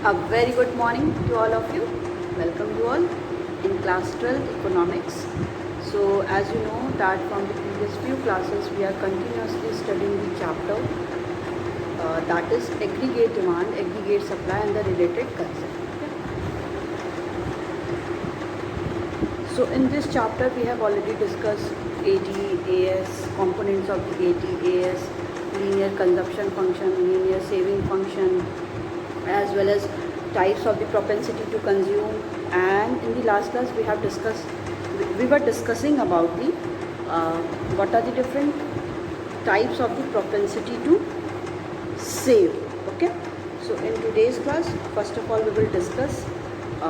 A very good morning to all of you. Welcome you all in class 12 economics. So as you know that from the previous few classes we are continuously studying the chapter that is aggregate demand, aggregate supply and the related concept. Okay? So in this chapter we have already discussed AD, AS, components of the AD, AS, linear consumption function, linear saving function, as well as types of the propensity to consume. And in the last class we were discussing about the what are the different types of the propensity to save. Okay, so in today's class first of all we will discuss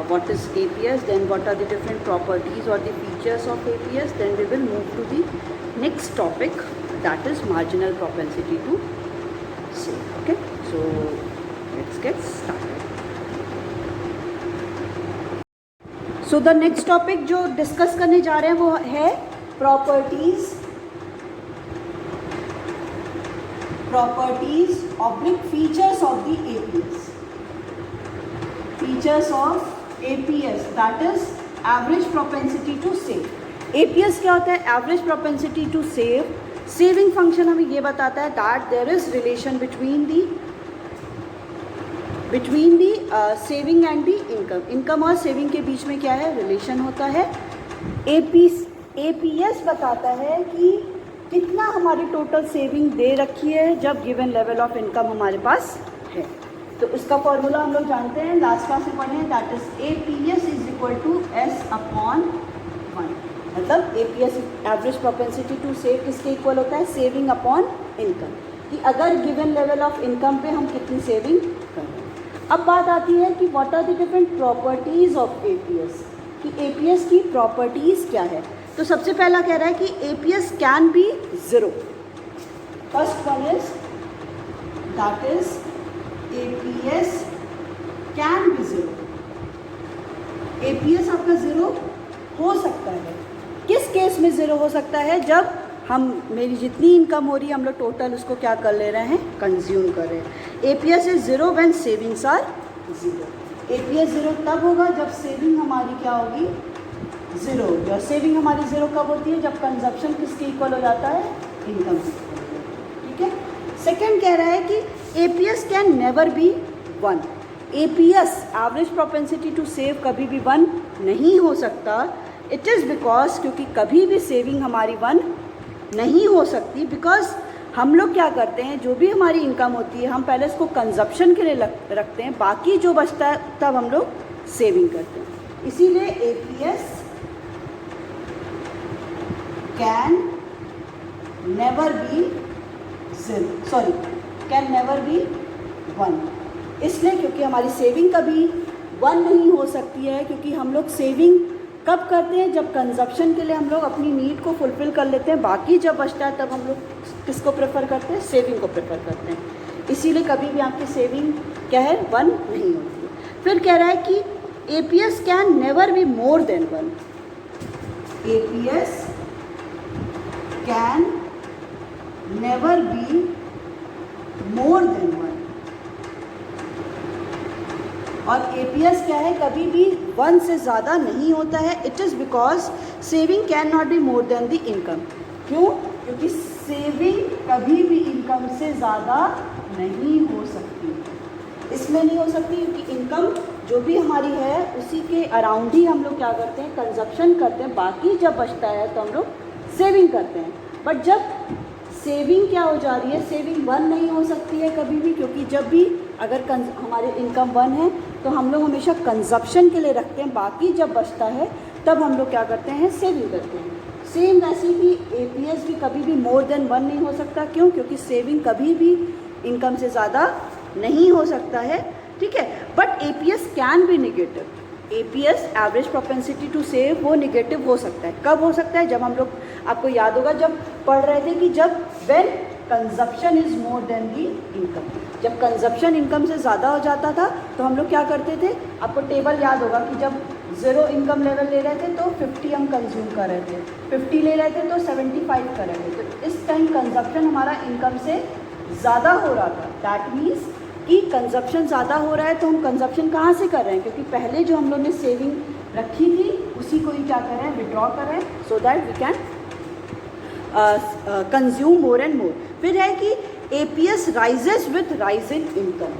what is APS, then what are the different properties or the features of APS, then we will move to the next topic, that is marginal propensity to save. Okay, so let's get started. So the next topic जो discuss करने जा रहे हैं वो है properties oblique features of the APS. Features of APS that is average propensity to save. APS क्या होता है? Average propensity to save. Saving function हमें ये बताता है that there is relation between the saving and the income. Income और saving के बीच में क्या है? रिलेशन होता है. APS बताता है कि कितना हमारी टोटल सेविंग दे रखी है जब गिवन लेवल ऑफ इनकम हमारे पास है. तो इसका फॉर्मूला हम लोग जानते हैं, लास्ट क्लास में पढ़े हैं, that is APS is equal to S/1. मतलब APS average propensity to save किसके इक्वल होता है? Saving upon income. कि अगर गिवन लेवल ऑफ इनकम पे हम कितनी सेविंग कर रहे हैं. अब बात आती है कि what are the different properties of APS, कि APS की प्रॉपर्टीज़ क्या है. तो सबसे पहला कह रहा है कि APS can be zero. First one is that is APS can be zero. APS आपका ज़ीरो हो सकता है. किस केस में ज़ीरो हो सकता है? जब मेरी जितनी इनकम हो रही है हम लोग टोटल उसको क्या कर ले रहे हैं? कंज्यूम कर रहे हैं. APS is zero when savings are zero. APS zero तब होगा जब सेविंग हमारी क्या होगी? ज़ीरो होगी. और सेविंग हमारी ज़ीरो कब होती है? जब कंजप्शन किसके इक्वल हो जाता है? इनकम. ठीक है. सेकेंड कह रहा है कि APS can never be one. APS average propensity to save कभी भी वन नहीं हो सकता. इट इज़ बिकॉज क्योंकि कभी भी सेविंग हमारी वन नहीं हो सकती, बिकॉज हम लोग क्या करते हैं, जो भी हमारी इनकम होती है हम पहले इसको कंजप्शन के लिए रखते हैं, बाकी जो बचता है तब हम लोग सेविंग करते हैं. इसीलिए APS can never be can never be one. इसलिए क्योंकि हमारी सेविंग कभी वन नहीं हो सकती है, क्योंकि हम लोग सेविंग कब करते हैं? जब कंजप्शन के लिए हम लोग अपनी नीड को फुलफ़िल कर लेते हैं, बाकी जब बचता है तब हम लोग किसको प्रेफर करते हैं? सेविंग को प्रेफर करते हैं. इसीलिए कभी भी आपकी सेविंग क्या है? वन नहीं होती है. फिर कह रहा है कि APS can never be more than one. APS can never be more than one. और APS क्या है? कभी भी वन से ज़्यादा नहीं होता है. It is because saving can not B more then the income. क्यों? क्योंकि सेविंग कभी भी इनकम से ज़्यादा नहीं हो सकती. इसमें नहीं हो सकती क्योंकि इनकम जो भी हमारी है उसी के अराउंड ही हम लोग क्या करते हैं? कंजप्शन करते हैं. बाकी जब बचता है तो हम लोग सेविंग करते हैं. बट जब सेविंग क्या हो जा रही है? सेविंग वन नहीं हो सकती है कभी भी, क्योंकि जब भी अगर हमारे इनकम वन है तो हम लोग हमेशा कंजप्शन के लिए रखते हैं, बाकी जब बचता है तब हम लोग क्या करते हैं? सेविंग करते हैं. सेम वैसे ही APS भी कभी भी मोर देन वन नहीं हो सकता. क्यों? क्योंकि सेविंग कभी भी इनकम से ज़्यादा नहीं हो सकता है. ठीक है. But APS can be negative. APS average propensity to save वो निगेटिव हो सकता है. कब हो सकता है? जब हम लोग, आपको याद होगा जब पढ़ रहे थे कि जब when consumption is more than the income. जब कंजप्शन इनकम से ज़्यादा हो जाता था तो हम लोग क्या करते थे? आपको टेबल याद होगा कि जब ज़ीरो इनकम लेवल ले रहे थे तो 50 हम कंज्यूम कर रहे थे, 50 ले रहे थे तो 75 कर रहे थे. तो इस टाइम कंजप्शन हमारा इनकम से ज़्यादा हो रहा था. दैट मीन्स कि कंजप्शन ज़्यादा हो रहा है तो हम कंजप्शन कहाँ से कर रहे हैं, क्योंकि पहले जो हम लोग ने सेविंग रखी थी उसी को ही क्या कर रहे हैं, विड्रॉ कर रहे हैं, so that we can consume more and more. फिर है कि APS rises with rise in income.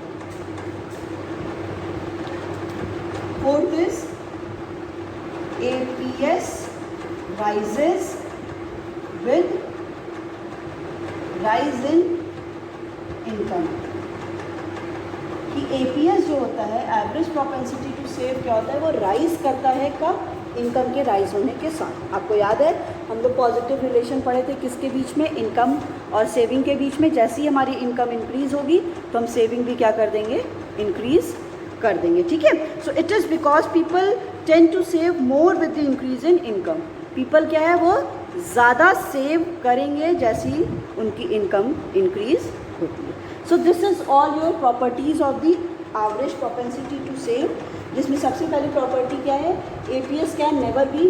Fourth is APS rises with rise in income. कि एपीएस जो होता है, एवरेज प्रोपेंसिटी टू सेव, क्या होता है, वो राइज करता है कब, इनकम के राइज होने के साथ। आपको याद है हम लोग पॉजिटिव रिलेशन पढ़े थे किसके बीच में, इनकम और सेविंग के बीच में। जैसे ही हमारी इनकम इंक्रीज होगी तो हम सेविंग भी क्या कर देंगे, इंक्रीज कर देंगे। ठीक है, so it is because people tend to save more with the increase in income. People क्या है, वो ज़्यादा सेव करेंगे जैसे ही उनकी इनकम इंक्रीज होती है। So this is all your properties of the average propensity to save, जिसमें सबसे पहली प्रॉपर्टी क्या है, APS can never be,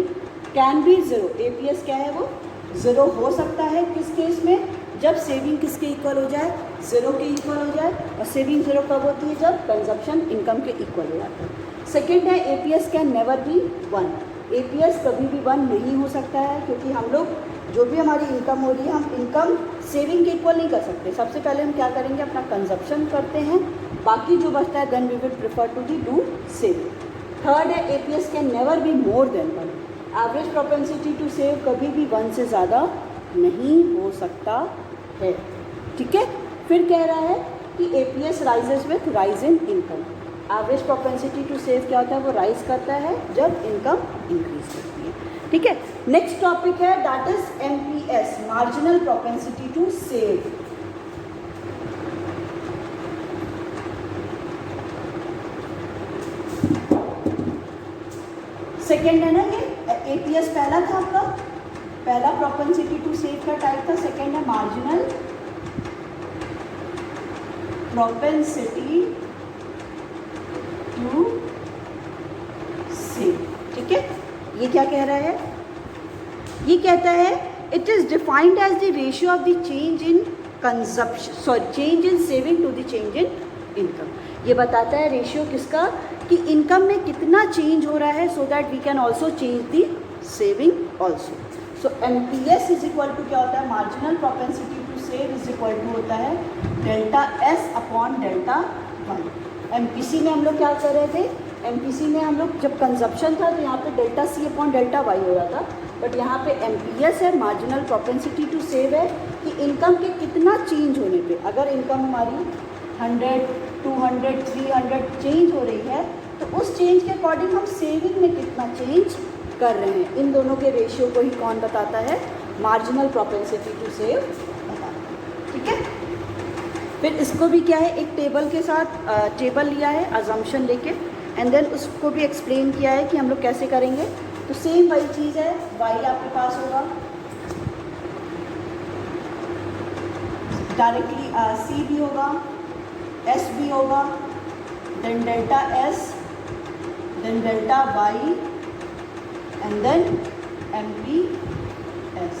can be zero. APS क्या है, वो ज़ीरो हो सकता है किस केस में, जब सेविंग किसके इक्वल हो जाए, ज़ीरो के इक्वल हो जाए। और सेविंग ज़ीरो कब होती है, जब कंजप्शन इनकम के इक्वल हो जाता है। सेकेंड है APS can never be one. APS कभी भी वन नहीं हो सकता है, क्योंकि हम लोग जो भी हमारी इनकम हो रही है, हम इनकम सेविंग के इक्वल नहीं कर सकते। सबसे पहले हम क्या करेंगे, अपना कंजप्शन करते हैं, बाकी जो बचता है then we will prefer to do saving. Third है APS can never be more than one. Average propensity to save कभी भी वन से ज़्यादा नहीं हो सकता है। ठीक है, फिर कह रहा है कि APS rises with rise in income. Average propensity to save क्या होता है, वो राइज करता है जब इनकम इंक्रीज करती है। ठीक है, नेक्स्ट टॉपिक है that is MPS, marginal propensity to save. Second है ना ये, एपीएस पहला था आपका, पहला प्रोपेंसिटी टू सेव का टाइप था। सेकेंड है मार्जिनल प्रोपेंसिटी टू सेव। ठीक है, ये क्या कह रहा है, ये कहता है it is defined as the ratio of the change in consumption, sorry change in saving to the change in income. ये बताता है रेशियो किसका, कि इनकम में कितना चेंज हो रहा है, so that we can also change the saving also. So MPS is equal to क्या होता है, marginal propensity to save is equal to होता है delta S upon delta one. MPC में हम लोग क्या कर रहे थे, एमपीसी में हम लोग जब कंजप्शन था तो यहाँ पे delta C upon delta Y हो रहा था, बट यहाँ पे एमपीएस है, मार्जिनल प्रोपेंसिटी टू सेव है, कि इनकम के कितना चेंज होने पे, अगर इनकम हमारी 100, 200, 300 चेंज हो रही है तो उस चेंज के अकॉर्डिंग हम सेविंग में कितना चेंज कर रहे हैं। इन दोनों के रेशियो को ही कौन बताता है, मार्जिनल प्रोपेंसिटी टू सेव बताता है। ठीक है, फिर इसको भी क्या है, एक टेबल के साथ टेबल लिया है अजम्पशन लेके, एंड देन उसको भी एक्सप्लेन किया है कि हम लोग कैसे करेंगे। तो सेम वही चीज़ है, वाई आपके पास होगा डायरेक्टली, सी भी होगा, एस भी होगा, then delta S, then delta Y, and then M P S.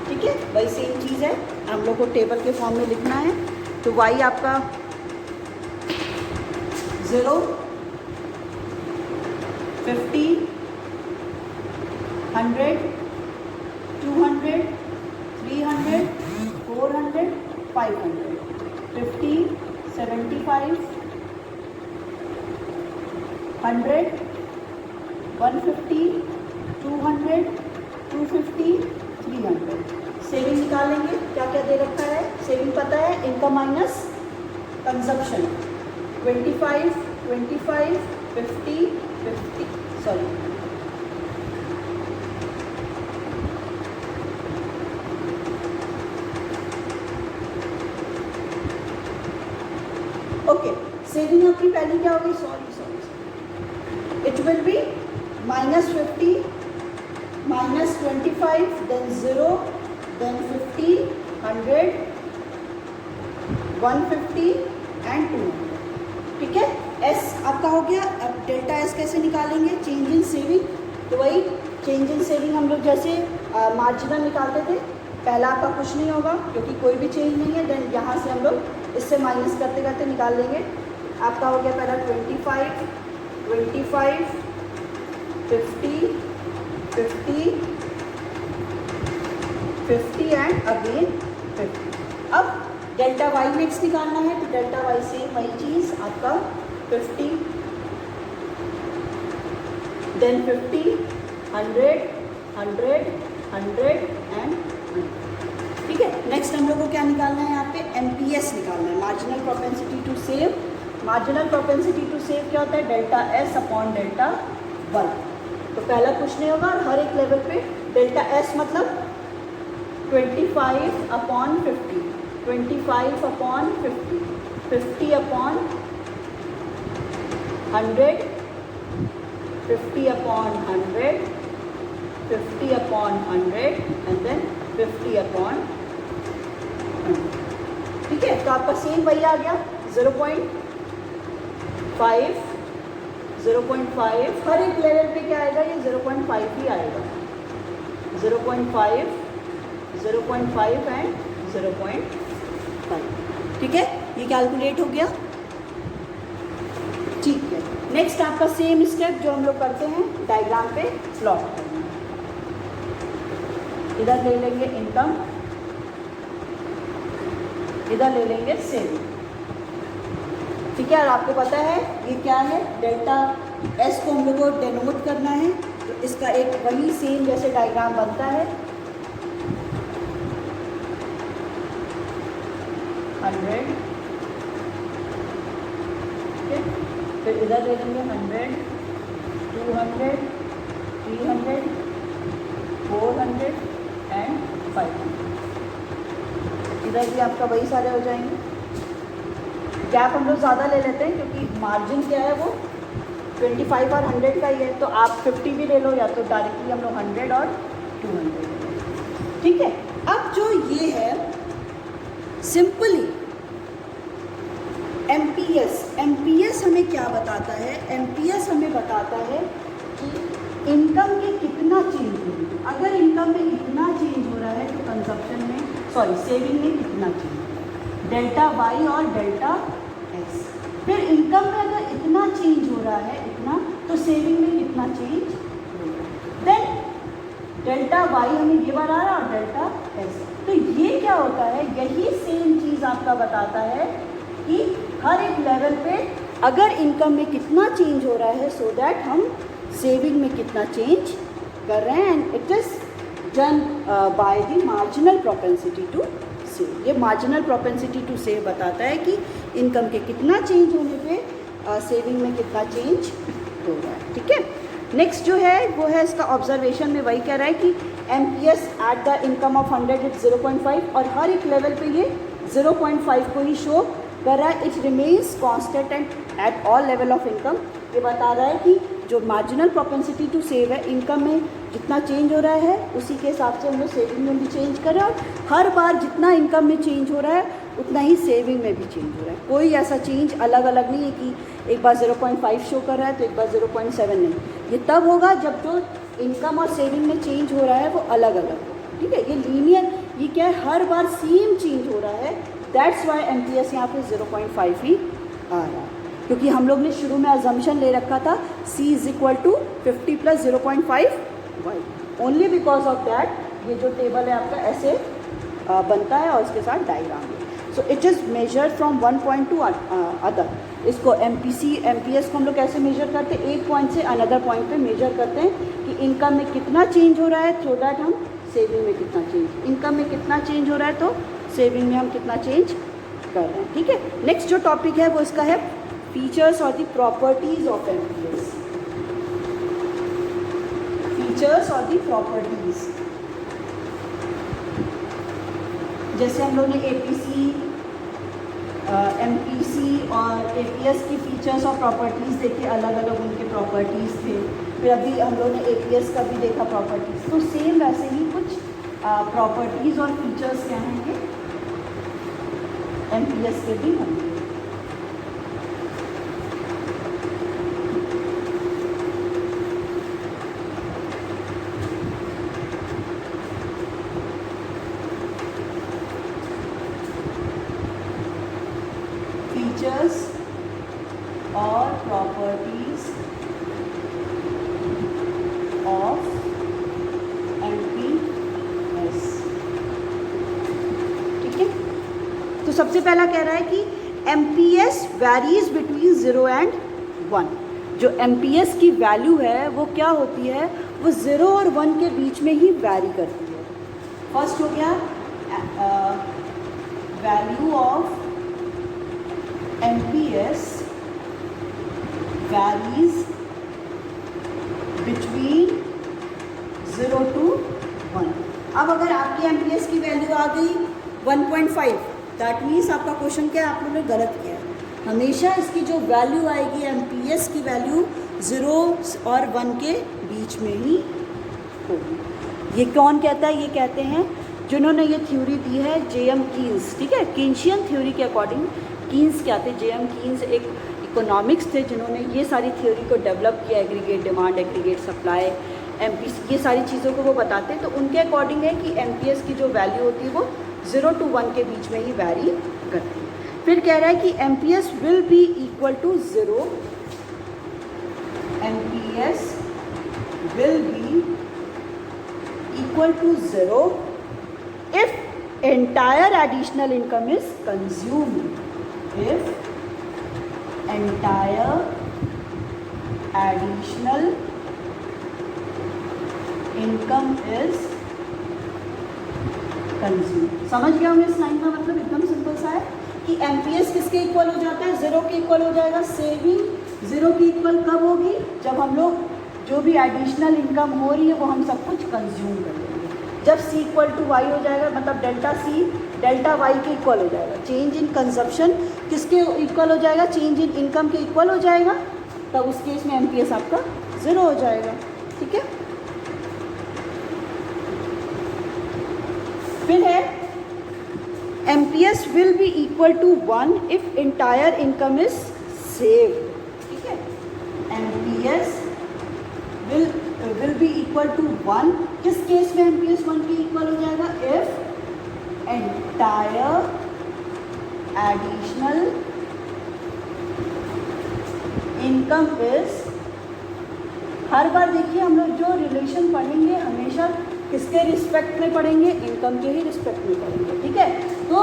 ठीक है, वही सेम चीज़ है, हम लोग को टेबल के फॉर्म में लिखना है। तो वाई आपका 0, 50, 100, 200, 300, 400, 500, 50, 75, 100, 150, 200, 250, 300। सेविंग निकालेंगे, क्या क्या दे रखा है, सेविंग पता है, income minus consumption, 25, 25, 50, 50, sorry okay, saving आपकी पहली क्या होगी, sorry it will be -50, -25, then 0, then 50, 100, 150 and 200। ठीक है, एस आपका हो गया। अब डेल्टा एस कैसे निकालेंगे, चेंज इन सेविंग। तो वही चेंज इन सेविंग हम लोग जैसे मार्जिनल निकालते थे, पहला आपका कुछ नहीं होगा क्योंकि कोई भी चेंज नहीं है, देन यहाँ से हम लोग इससे माइनस करते करते निकाल लेंगे। आपका हो गया पहला 25, 25, 50, 50, 50 एंड अगेन 50। अब डेल्टा वाई नेक्स्ट निकालना है, तो डेल्टा वाई से वही चीज़ आपका 50, देन 50, 100, 100, 100 एंड 100। ठीक है, नेक्स्ट हम लोग को क्या निकालना है, यहाँ पे एमपीएस निकालना है, marginal propensity to save. Marginal propensity to save क्या होता है, delta S upon delta one. तो पहला कुछ नहीं होगा, हर एक लेवल पे डेल्टा एस मतलब 25 upon 50, 25 upon 50, 50 upon 100, 50 upon 100, 50 upon 100 and then 50 upon 100। ठीक है, तो आपका सेम वही आ गया 0.5, 0.5, हर एक लेवल पे क्या आएगा, ये 0.5 ही आएगा, 0.5, 0.5 एंड 0.5। ठीक है, ये कैलकुलेट हो गया। ठीक है, नेक्स्ट आपका सेम स्टेप जो हम लोग करते हैं डायग्राम पे प्लॉट करना। इधर ले लेंगे इनकम, इधर ले लेंगे सेविंग। ठीक है, और आपको पता है ये क्या है, डेल्टा एस को हम लोग को डेनोट करना है, तो इसका एक वही सेम जैसे डायग्राम बनता है, 100, फिर इधर ले लेंगे 100, 200, 300, 400 एंड 500। इधर भी आपका वही सारे हो जाएंगे। गैप हम लोग ज़्यादा ले लेते हैं क्योंकि मार्जिन क्या है वो 25 और 100 का ही है, तो आप 50 भी ले लो या तो डायरेक्टली हम लोग 100 और 200 ले लो। ठीक है, अब जो ये है सिंपली एमपीएस हमें क्या बताता है, एमपीएस हमें बताता है कि इनकम में कितना चेंज हो रहा है। अगर इनकम में इतना चेंज हो रहा है तो कंजप्शन में सेविंग में कितना चेंज, डेल्टा वाई और डेल्टा एस। फिर इनकम में अगर इतना चेंज हो रहा है इतना, तो सेविंग में कितना चेंज होगा, देन डेल्टा वाई हमें ये बता रहा है और डेल्टा एस। तो ये क्या होता है, यही सेम चीज़ आपका बताता है कि हर एक लेवल पे अगर इनकम में कितना चेंज हो रहा है, सो दैट हम सेविंग में कितना चेंज कर रहे हैं, and it is done by the marginal propensity to save. ये मार्जिनल प्रोपेंसिटी टू सेव बताता है कि इनकम के कितना चेंज होने पे सेविंग में कितना चेंज हो रहा है। ठीक है, नेक्स्ट जो है वो है इसका ऑब्जर्वेशन में वही कह रहा है कि MPS at the income of 100 is 0.5, और हर एक लेवल पे ये 0.5 को ही शो कर रहा है। It remains constant and at all level of income. ये बता रहा है कि जो मार्जिनल प्रोपेंसिटी टू सेव है, इनकम में जितना चेंज हो रहा है उसी के हिसाब से हम लोग सेविंग में भी चेंज कर रहे हैं, और हर बार जितना इनकम में चेंज हो रहा है उतना ही सेविंग में भी चेंज हो रहा है। कोई ऐसा चेंज अलग अलग नहीं है कि एक बार 0.5 शो कर रहा है तो एक बार 0.7 नहीं। ये तब होगा जब जो इनकम और सेविंग में चेंज हो रहा है वो अलग अलग हो। ठीक है, ये लीनियर, ये क्या है, हर बार सेम चेंज हो रहा है। दैट्स वाई एमपीएस यहाँ पे 0.5 ही आ रहा है, क्योंकि हम लोग ने शुरू में अजम्पशन ले रखा था C is equal to 50 plus 0.5 Y. Only because of that ये जो टेबल है आपका ऐसे बनता है और इसके साथ डायग्राम है। So it is measured from one point two other. इसको एमपीएस को हम लोग कैसे मेजर करते हैं, एक पॉइंट से अनदर पॉइंट पे मेजर करते हैं कि इनकम में कितना चेंज हो रहा है, सो दैट हम सेविंग में कितना चेंज, इनकम में कितना चेंज हो रहा है तो सेविंग में हम कितना चेंज कर रहे हैं। ठीक है, नेक्स्ट जो टॉपिक है वो इसका है फीचर्स और the properties of MPS. Features और द प्रॉपर्टीज, जैसे हम लोग ने एपीसी, एमपीसी और एपीएस की फीचर्स और प्रॉपर्टीज़ देखी, अलग अलग उनके प्रॉपर्टीज़ थे। फिर अभी हम लोग ने एपीएस का भी देखा प्रॉपर्टीज़। तो सेम वैसे ही कुछ प्रॉपर्टीज़ और फीचर्स क्या हैं एमपीएस के भी होंगे। और प्रॉपर्टीज ऑफ MPS। ठीक है, तो सबसे पहला कह रहा है कि MPS वैरीज बिटवीन 0 एंड 1। जो MPS की वैल्यू है वो क्या होती है, वो 0 और 1 के बीच में ही वैरी करती है। फर्स्ट हो गया value of MPS varies between 0 to 1। अब अगर आपकी MPS की वैल्यू आ गई 1.5, दैट मीन्स आपका क्वेश्चन क्या है, आप लोगों ने गलत किया है। हमेशा इसकी जो वैल्यू आएगी MPS की वैल्यू 0 और 1 के बीच में ही होगी। ये कौन कहता है, ये कहते हैं जिन्होंने ये थ्योरी दी है J.M. कीन्स। ठीक है, कीन्शियन थ्योरी के अकॉर्डिंग कीन्स क्या थे, J.M. कीन्स एक इकोनॉमिक्स थे जिन्होंने ये सारी थ्योरी को डेवलप किया, aggregate demand, aggregate supply, MPS, ये सारी चीज़ों को वो बताते हैं। तो उनके अकॉर्डिंग है कि MPS की जो वैल्यू होती है वो 0 to 1 के बीच में ही वैरी करती है। फिर कह रहा है कि MPS will be equal to 0, MPS will be equal to 0 if entire additional income is consumed, if entire additional income is consumed। समझ गया हमें इस लाइन का मतलब, एकदम सिंपल सा है कि MPS किसके इक्वल हो जाता है, 0 के इक्वल हो जाएगा। सेविंग 0 की इक्वल कब होगी, जब हम लोग जो भी एडिशनल इनकम हो रही है वो हम सब कुछ कंज्यूम कर लेंगे। जब C इक्वल टू वाई हो जाएगा, मतलब डेल्टा C डेल्टा वाई के इक्वल हो जाएगा। चेंज इन कंजप्शन किसके इक्वल हो जाएगा, चेंज इन इनकम के इक्वल हो जाएगा, तब उस केस में MPS आपका 0 हो जाएगा। ठीक है, फिर है MPS will be equal to 1 if entire income is save. ठीक है, MPS will be equal to 1, किस केस में MPS 1 के इक्वल हो जाएगा, if entire additional income is. हर बार देखिए हम लोग जो रिलेशन पढ़ेंगे हमेशा किसके रिस्पेक्ट में पढ़ेंगे, इनकम के ही रिस्पेक्ट में पढ़ेंगे। ठीक है, तो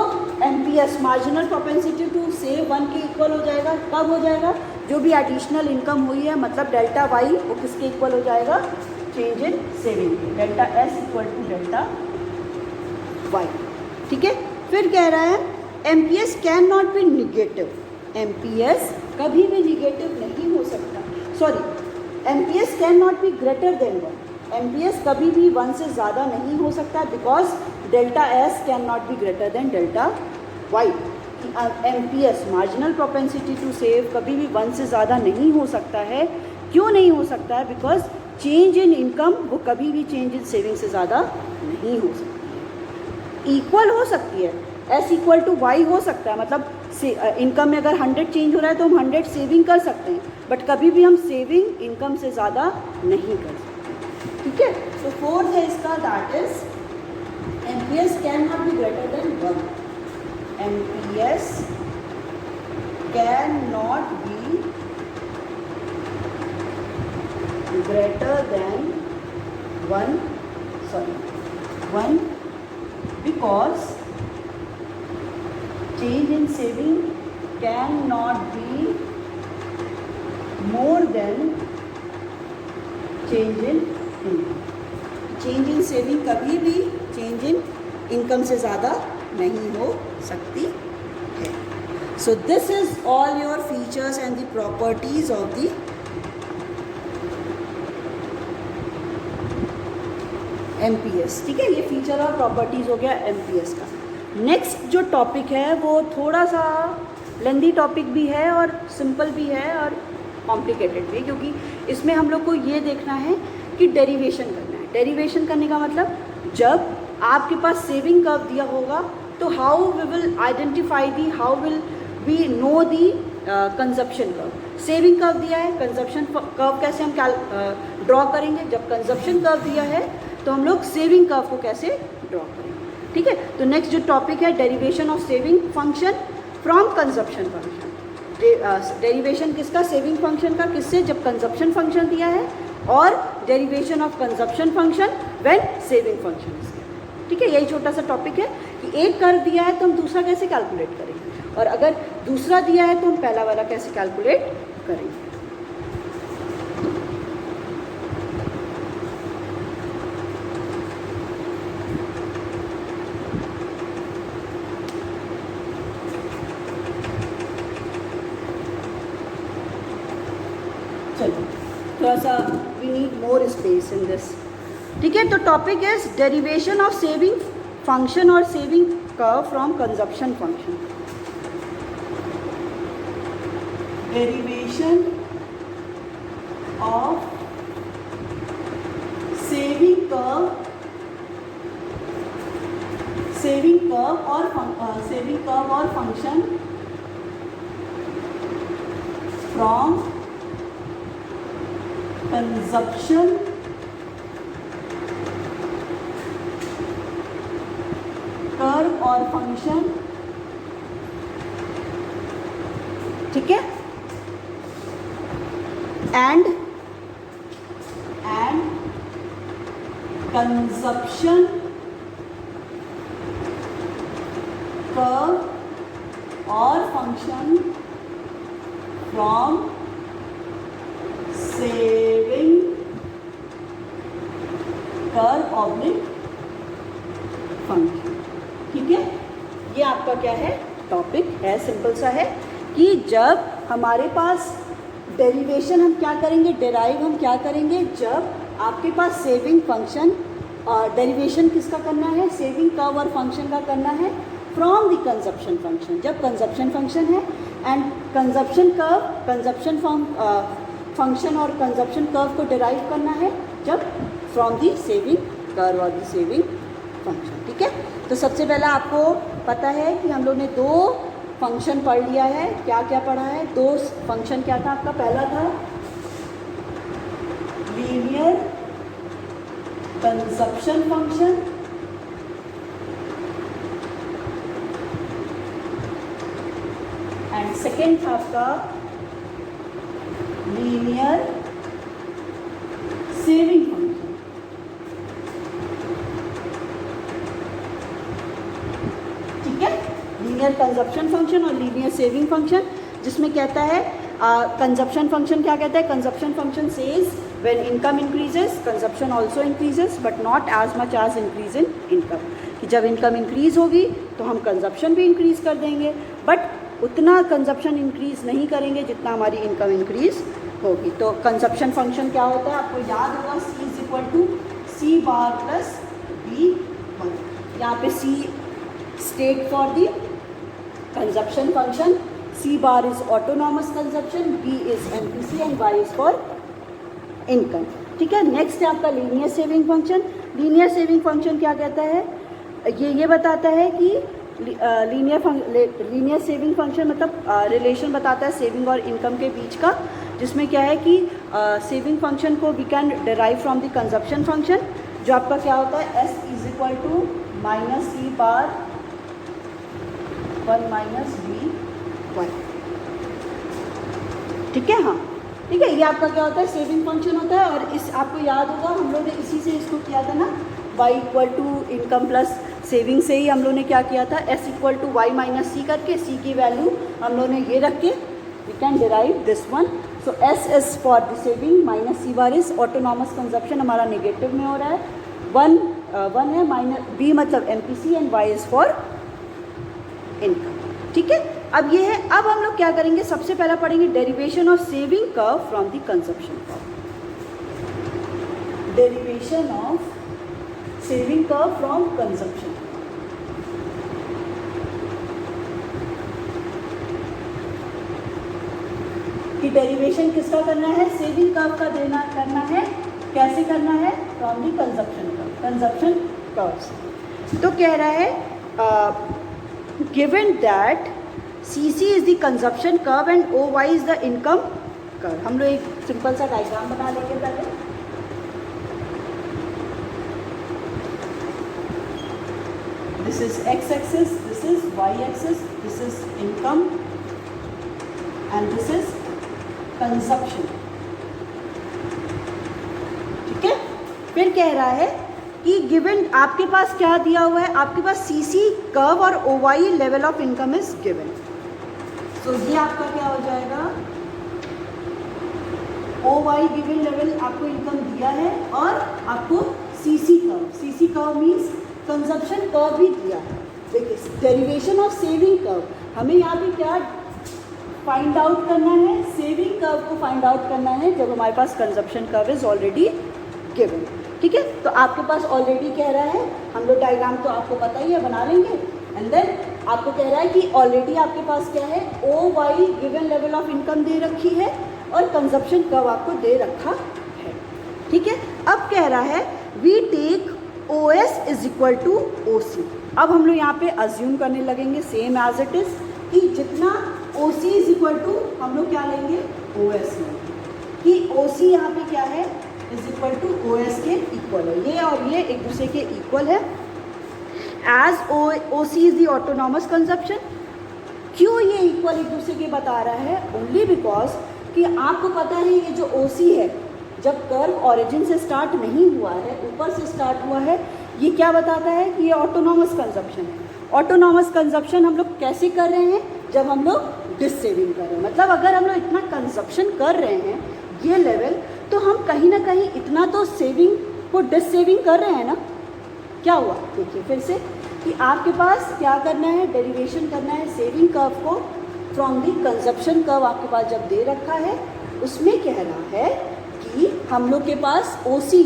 MPS marginal propensity to save 1 के इक्वल हो जाएगा। कब हो जाएगा, जो भी एडिशनल इनकम हुई है, मतलब डेल्टा वाई वो किसके इक्वल हो जाएगा, change in saving, delta S equal to delta Y. ठीक है, फिर कह रहा है MPS can not be negative. MPS कभी भी निगेटिव नहीं हो सकता, sorry MPS can not be greater than 1। MPS कभी भी 1 से ज़्यादा नहीं हो सकता, because delta S can not be greater than delta Y. MPS marginal propensity to save कभी भी 1 से ज़्यादा नहीं हो सकता है। क्यों नहीं हो सकता है, बिकॉज चेंज इन इनकम वो कभी भी चेंज इन सेविंग से ज़्यादा नहीं हो सकती है। इक्वल हो सकती है, S इक्वल टू वाई हो सकता है, मतलब इनकम में अगर 100 चेंज हो रहा है तो हम 100 सेविंग कर सकते हैं, बट कभी भी हम सेविंग इनकम से ज़्यादा नहीं कर सकते। ठीक है, तो फोर्थ है इसका, that is MPS can not be greater than 1। MPS can not be greater than 1 because change in saving cannot be more than change in income। Change in saving कभी भी चेंज इन इनकम से ज़्यादा नहीं हो सकती है। So this is all your features and the properties of the MPS। ठीक है, ये फीचर और प्रॉपर्टीज़ हो गया MPS का। नेक्स्ट जो टॉपिक है वो थोड़ा सा लेंदी टॉपिक भी है और सिंपल भी है और कॉम्प्लिकेटेड भी है, क्योंकि इसमें हम लोग को ये देखना है कि डेरिवेशन करना है। डेरिवेशन करने का मतलब जब आपके पास सेविंग कर्व दिया होगा तो how we will identify the, how will we know the consumption curve. Saving curve दिया है, कंजप्शन कर्व कैसे हम ड्रॉ करेंगे, जब कंजप्शन कर्व दिया है तो हम लोग सेविंग कर्व को कैसे ड्रॉ करेंगे। ठीक है, तो नेक्स्ट जो टॉपिक है derivation of saving function from consumption function. Derivation किसका, सेविंग फंक्शन का, किससे, जब कंजप्शन फंक्शन दिया है, और derivation of consumption function when saving function is given. ठीक है, यही छोटा सा टॉपिक है कि एक कर्व दिया है तो हम दूसरा कैसे कैलकुलेट करेंगे, और अगर दूसरा दिया है तो हम पहला वाला कैसे कैलकुलेट करेंगे। थोड़ा सा we need more space in this. ठीक है, तो topic is derivation of saving function और saving curve from consumption function. Derivation of saving curve और फंक्शन फ्रॉम कंजप्शन कर्व और फंक्शन। ठीक है, एंड कंजप्शन कर्व और function from saving curve oblique function. ठीक है, ये आपका क्या है, टॉपिक है, सिंपल सा है कि जब हमारे पास डेरिवेशन हम क्या करेंगे, डेराइव हम क्या करेंगे, जब आपके पास सेविंग फंक्शन और डेरिवेशन किसका करना है, सेविंग कर्व और फंक्शन का करना है फ्रॉम द कंजप्शन फंक्शन, जब कंजप्शन फंक्शन है, and consumption curve, consumption function और कंजप्शन कर्व को डिराइव करना है जब फ्रॉम दी सेविंग कर्व और दी सेविंग फंक्शन। ठीक है, तो सबसे पहला आपको पता है कि हम लोग ने दो फंक्शन पढ़ लिया है। क्या क्या पढ़ा है, दो फंक्शन क्या था आपका, पहला था linear consumption function, and second था आपका लीनियर सेविंग फंक्शन। ठीक है, लीनियर कंजप्शन फंक्शन और लीनियर सेविंग फंक्शन, जिसमें कहता है कंजप्शन फंक्शन क्या कहता है, consumption function says when income increases consumption also increases but not as much as increase in income, कि जब इनकम इंक्रीज होगी तो हम कंजप्शन भी इंक्रीज कर देंगे, बट उतना कंजप्शन इंक्रीज नहीं करेंगे जितना हमारी इनकम इंक्रीज होगी। तो कंजप्शन फंक्शन क्या होता है, आपको याद होगा, C is equal to C bar plus B1। यहाँ पे C state for the consumption function, C bar is autonomous consumption, B is MPC and Y is for income. ठीक है, नेक्स्ट है आपका linear saving function. Linear saving function क्या कहता है, ये बताता है कि लीनियर सेविंग फंक्शन मतलब रिलेशन बताता है सेविंग और इनकम के बीच का, जिसमें क्या है कि सेविंग फंक्शन को we can derive from the consumption function, जो आपका क्या होता है, S is equal to minus C bar 1 minus B1। ठीक है, हाँ ठीक है, ये आपका क्या होता है, सेविंग फंक्शन होता है। और इस आपको याद होगा हम लोग ने इसी से इसको किया था ना, y equal to income plus saving से ही हम लोग ने क्या किया था, S equal to Y minus C करके C की वैल्यू हम लोग ने ये रख के we can derive this one. So S is for the saving minus C bar is autonomous consumption, हमारा नेगेटिव में हो रहा है, 1 है, माइनस B मतलब MPC and Y is for income. ठीक है, अब ये है, अब हम लोग क्या करेंगे, सबसे पहला पढ़ेंगे derivation of saving curve from the consumption curve. Derivation of saving curve from consumption. कि डेरिवेशन किसका करना है, सेविंग कर्व का करना है, कैसे करना है, from the consumption curve, consumption curve. तो कह रहा है given that CC is the consumption curve and OY is the income curve. हम लोग एक सिंपल सा डायग्राम बना लेंगे पहले। This is X axis, this is Y axis, this is income and this is consumption. ठीक है, फिर कह रहा है कि गिवन, आपके पास क्या दिया हुआ है, आपके पास सीसी कर्व और ओवाई level of income is given. तो ये आपका क्या हो जाएगा, ओवाई गिवन लेवल आपको इनकम दिया है और आपको CC curve means consumption curve भी दिया है। देखिए, डेरिवेशन ऑफ सेविंग कर्व, हमें यहाँ पे क्या फाइंड आउट करना है, सेविंग कर्व को फाइंड आउट करना है जब हमारे पास consumption curve is already given. ठीक है, तो आपके पास ऑलरेडी कह रहा है, हम लोग डायग्राम तो आपको पता ही है, बना लेंगे। एंड देन आपको कह रहा है कि ऑलरेडी आपके पास क्या है, O Y given level of income दे रखी है और कंजप्शन कर्व आपको दे रखा है। ठीक है, अब कह रहा है we take O S is equal to O C. अब हम लोग यहाँ पे अज्यूम करने लगेंगे सेम एज इट इज कि जितना ओ सी इज इक्वल टू हम लोग क्या लेंगे, ओ एस लेंगे, कि ओ सी यहाँ पे क्या है, is equal to O S के इक्वल है। ये और ये एक दूसरे के इक्वल है। As O C is the autonomous consumption. क्यों ये इक्वल एक दूसरे के बता रहा है, ओनली बिकॉज कि आपको पता है ये जो ओ सी है, जब कर्व ओरिजिन से स्टार्ट नहीं हुआ है, ऊपर से स्टार्ट हुआ है, ये क्या बताता है कि ये ऑटोनॉमस कंजप्शन है। ऑटोनॉमस कंजप्शन हम लोग कैसे कर रहे हैं, जब हम लोग डिस सेविंग कर रहे हैं। मतलब अगर हम लोग इतना कंजप्शन कर रहे हैं ये लेवल, तो हम कहीं ना कहीं इतना तो सेविंग को डिस सेविंग कर रहे हैं ना। क्या हुआ, देखिए फिर से कि आपके पास क्या करना है, डेरिवेशन करना है सेविंग कर्व को फ्रॉम दी कंजप्शन कर्व आपके पास जब दे रखा है, उसमें कह रहा है कि हम लोग के पास ओ सी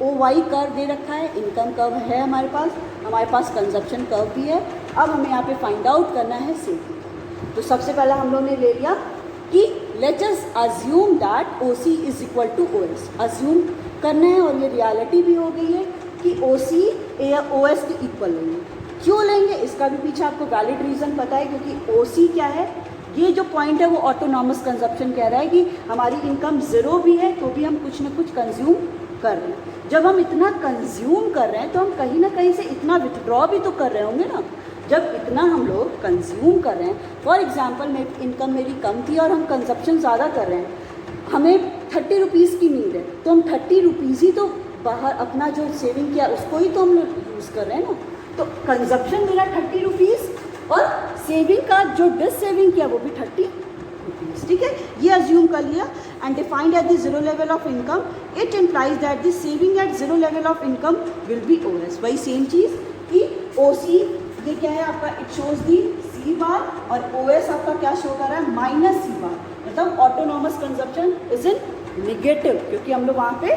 ओ वाई कर्व दे रखा है, इनकम कर्व है हमारे पास कंजप्शन कर्व भी है। अब हमें यहाँ पे फाइंड आउट करना है सेविंग। तो सबसे पहले हम लोग ने ले लिया कि let us assume that O C is equal to O S. Assume करना है और ये रियलिटी भी हो गई है कि ओ सी या ओ एस के इक्वल लेंगे। क्यों लेंगे, इसका भी पीछे आपको वैलिड रीज़न पता है, क्योंकि ओ सी क्या है, ये जो पॉइंट है वो ऑटोनॉमस कंजप्शन कह रहा है कि हमारी इनकम ज़ीरो भी है तो भी हम कुछ ना कुछ कंज्यूम कर रहे हैं। जब हम इतना कंज्यूम कर रहे हैं तो हम कहीं ना कहीं से इतना विथड्रॉ भी तो कर रहे होंगे ना। जब इतना हम लोग कंज्यूम कर रहे हैं, फॉर एग्जांपल इनकम मेरी कम थी और हम कंजप्शन ज़्यादा कर रहे हैं, हमें 30 रुपीज़ की नीड है, तो हम 30 रुपीज़ ही तो बाहर अपना जो सेविंग किया उसको ही तो हम लोग यूज़ कर रहे हैं ना। तो कंजप्शन मेरा 30 रुपीज़ और सेविंग का जो डिस सेविंग किया वो भी 30 रुपीज़। ठीक है, ये अज्यूम कर लिया। And defined at the zero level of income, it implies that the saving at zero level of income will be O S. वही सेम चीज़ कि ओ सी ये क्या है आपका, इट शोज दी सी बार, और ओ एस आपका क्या शो कर रहा है, माइनस सी बार। मतलब autonomous consumption is in negative, क्योंकि हम लोग वहाँ पे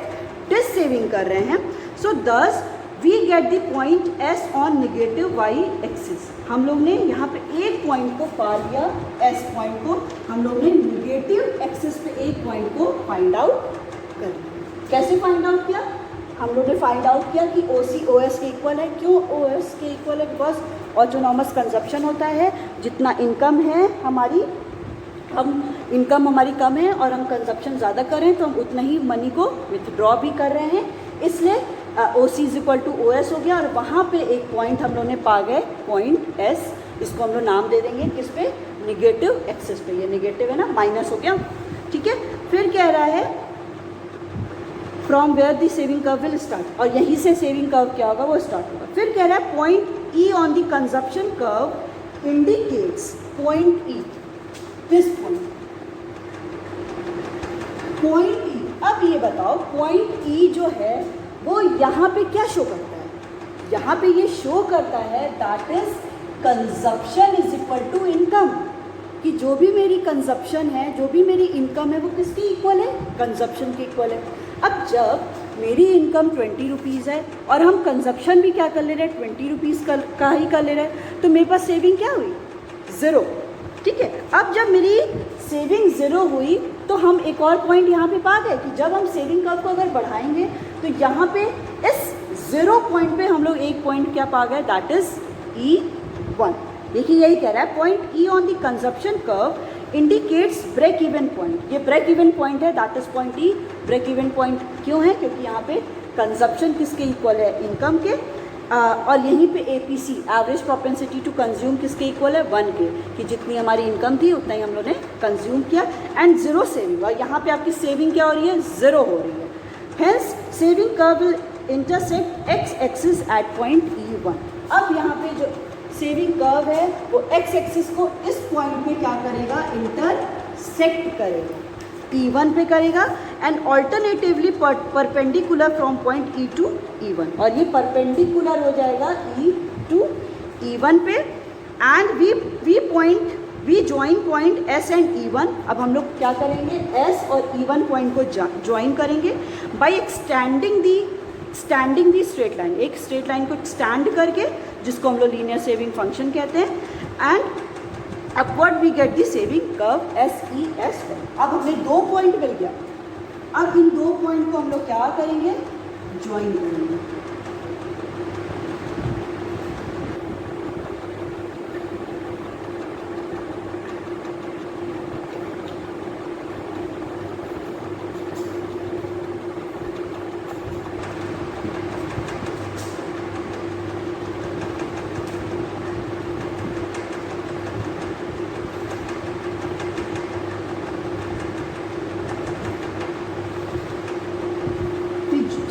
डिस सेविंग कर रहे हैं। So thus we get the point S on negative Y axis. हम लोग ने यहाँ पे एक पॉइंट को पा लिया, एस पॉइंट को हम लोग ने निगेटिव एक्सिस पे एक पॉइंट को फाइंड आउट कर लिया। कैसे फाइंड आउट किया, हम लोग ने फाइंड आउट किया कि ओ सी ओ एस के इक्वल है। क्यों ओ एस के इक्वल है, बिकॉज ऑटोनॉमस कंजप्शन होता है, जितना इनकम है हमारी, हम इनकम हमारी कम है और हम कंजप्शन ज़्यादा कर रहे हैं तो हम उतना ही मनी को विथड्रॉ भी कर रहे हैं, इसलिए O C is equal to O S हो गया। और वहाँ पे एक पॉइंट हम लोग ने पा गए, पॉइंट एस, इसको हम लोग नाम दे देंगे किस पे, निगेटिव एक्सिस पे। ये निगेटिव है ना, माइनस हो गया। ठीक है, फिर कह रहा है from where the saving curve will start, और यहीं से सेविंग कर्व क्या होगा वो स्टार्ट होगा। फिर कह रहा है point E on the consumption curve indicates, point E, this point ई। अब ये बताओ पॉइंट ई जो है वो यहाँ पे क्या शो करता है, यहाँ पे ये शो करता है that is consumption is equal to income, कि जो भी मेरी कंजप्शन है, जो भी मेरी इनकम है वो किसके इक्वल है, कंजप्शन के इक्वल है। अब जब मेरी इनकम 20 रुपीज़ है और हम कंजप्शन भी क्या कर ले रहे हैं, 20 रुपीज़ का ही कर ले रहे हैं, तो मेरे पास सेविंग क्या हुई, ज़ीरो। ठीक है, अब जब मेरी सेविंग ज़ीरो हुई तो हम एक और पॉइंट यहाँ पे पा गए कि जब हम सेविंग कर्व को अगर बढ़ाएंगे तो यहाँ पे इस ज़ीरो पॉइंट पे हम लोग एक पॉइंट क्या पा गए, दैट इज़ E1। देखिए यही कह रहा है point E on the consumption curve indicates break even point. ये ब्रेक इवन पॉइंट है, that is point E. Break even point क्यों है, क्योंकि यहाँ पे कंजप्शन किसके इक्वल है, इनकम के। और यहीं पे APC average propensity to consume किसके इक्वल है 1 के, कि जितनी हमारी इनकम थी उतना ही हम लोगों ने कंज्यूम किया, एंड ज़ीरो सेविंग, और यहाँ पे आपकी सेविंग क्या हो रही है, ज़ीरो हो रही है। Hence saving curve will intersect x axis at point E1। अब यहाँ पे जो सेविंग कर्व है वो x एक्सिस को इस पॉइंट पे क्या करेगा, इंटरसेक्ट करेगा, E1 पे करेगा, and alternatively perpendicular from point E to E1, और ये परपेंडिकुलर हो जाएगा E टू E1 पे, and we join point S and E1। अब हम लोग क्या करेंगे, S और E1 पॉइंट को ज्वाइन करेंगे by extending the straight line, एक स्ट्रेट लाइन को एक्सटेंड करके, जिसको हम लोग लीनियर सेविंग फंक्शन कहते हैं, and upward we get the saving curve SES। अब हमें 2 पॉइंट मिल गया, अब इन 2 पॉइंट को हम लोग क्या करेंगे, ज्वाइन करेंगे।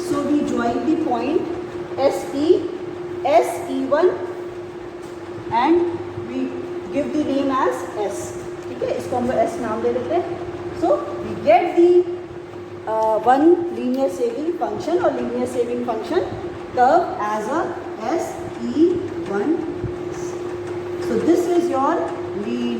So we join the point SE1 and we give the name as S, ठीक है, इसको हम लोग S नाम दे देते हैं। So we get the one linear saving function or linear saving function curve as a SE1. So this is your linear